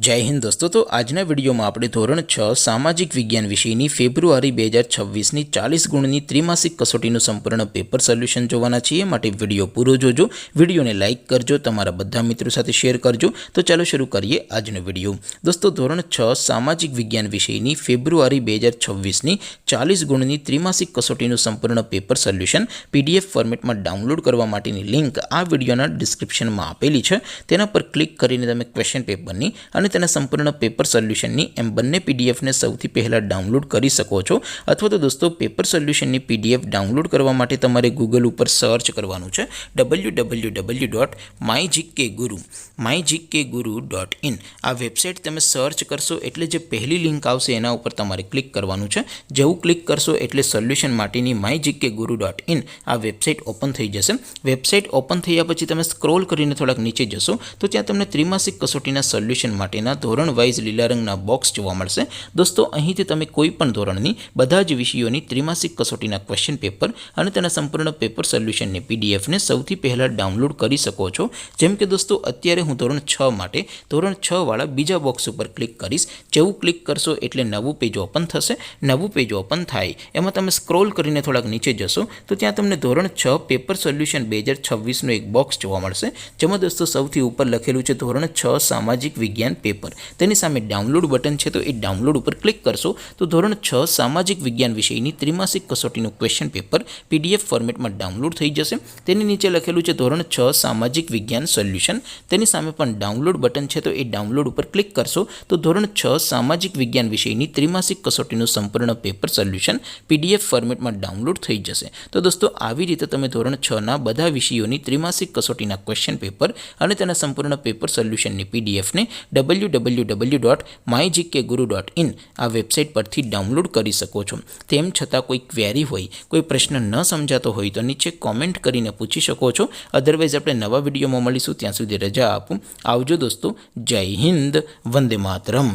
जय हिंद दोस्तों। तो आजना विडियो में આપણે ધોરણ 6 સામાજિક વિજ્ઞાન વિષયની ફેબ્રુઆરી 2026ની 40 ગુણની ત્રિમાસિક કસોટીનું સંપૂર્ણ પેપર સોલ્યુશન જોવાના છીએ। માટે વિડિયો પૂરો જોજો, વિડિયોને લાઇક કરજો, તમારા બધા મિત્રો સાથે શેર કરજો। તો ચાલો શરૂ કરીએ આજનો વિડિયો। દોસ્તો ધોરણ 6 સામાજિક વિજ્ઞાન વિષયની ફેબ્રુઆરી 2026ની 40 ગુણની ત્રિમાસિક કસોટીનું સંપૂર્ણ પેપર સોલ્યુશન પીડીએફ ફોર્મેટમાં ડાઉનલોડ કરવા માટેની લિંક આ વિડિયોના ડિસ્ક્રિપ્શનમાં આપેલી છે। તેના પર ક્લિક કરીને તમે ક્વેશ્ચન પેપરની અને તેના સંપૂર્ણ પેપર સોલ્યુશનની એમ બંને પીડીએફને સૌથી પહેલાં ડાઉનલોડ કરી શકો છો। અથવા તો દોસ્તો પેપર સોલ્યુશનની પીડીએફ ડાઉનલોડ કરવા માટે તમારે ગૂગલ ઉપર સર્ચ કરવાનું છે www.mygkguru.in। આ વેબસાઇટ તમે સર્ચ કરશો એટલે જે પહેલી લિંક આવશે એના ઉપર તમારે ક્લિક કરવાનું છે। જેવું ક્લિક કરશો એટલે સોલ્યુશન માટેની mygkguru.in આ વેબસાઇટ ઓપન થઈ જશે। વેબસાઇટ ઓપન થયા પછી તમે સ્ક્રોલ કરીને થોડાક નીચે જશો તો ત્યાં તમને ત્રિમાસિક કસોટીના સોલ્યુશન માટેના ધોરણ વાઇઝ લીલા રંગના બોક્સ જોવા મળશે। દોસ્તો અહીંથી તમે કોઈ પણ ધોરણની બધા જ વિષયોની ત્રિમાસિક કસોટીના ક્વેશ્ચન પેપર અને તેના સંપૂર્ણ પેપર સોલ્યુશનની પીડીએફને સૌથી પહેલાં ડાઉનલોડ કરી શકો છો। જેમ કે દોસ્તો અત્યારે હું ધોરણ 6 માટે ધોરણ 6 વાળા બીજા બોક્સ ઉપર ક્લિક કરીશ। જેવું ક્લિક કરશો એટલે નવું પેજ ઓપન થશે। નવું પેજ ઓપન થાય એમાં તમે સ્ક્રોલ કરીને થોડાક નીચે જશો તો ત્યાં તમને ધોરણ 6 પેપર સોલ્યુશન 2026નું એક બોક્સ જોવા મળશે। જેમાં દોસ્તો સૌથી ઉપર લખેલું છે ધોરણ 6 સામાજિક વિજ્ઞાન પેપર। તેની સામે ડાઉનલોડ બટન છે તો એ ડાઉનલોડ ઉપર ક્લિક કરશો તો ધોરણ 6 સામાજિક વિજ્ઞાન વિષયની ત્રિમાસિક કસોટીનું ક્વેશ્ચન પેપર પીડીએફ ફોર્મેટમાં ડાઉનલોડ થઈ જશે। તેની નીચે લખેલું છે ધોરણ 6 સામાજિક વિજ્ઞાન સોલ્યુશન। તેની સામે પણ ડાઉનલોડ બટન છે તો એ ડાઉનલોડ ઉપર ક્લિક કરશો તો ધોરણ 6 સામાજિક વિજ્ઞાન વિષયની ત્રિમાસિક કસોટીનું સંપૂર્ણ પેપર સોલ્યુશન પીડીએફ ફોર્મેટમાં ડાઉનલોડ થઈ જશે। તો દોસ્તો આવી રીતે તમે ધોરણ 6ના બધા વિષયોની ત્રિમાસિક કસોટીના ક્વેશ્ચન પેપર અને તેના સંપૂર્ણ પેપર સોલ્યુશનની પીડીએફને www.mygkguru.in આ વેબસાઇટ પરથી ડાઉનલોડ કરી શકો છો। તેમ છતાં કોઈ ક્વેરી હોય, કોઈ પ્રશ્ન ન સમજાતો હોય તો નીચે કોમેન્ટ કરીને પૂછી શકો છો। અધરવાઇઝ આપણે નવા વિડીયોમાં મળીશું, ત્યાં સુધી રજા આપું। આવજો દોસ્તો, જય હિન્દ, વંદે માતરમ।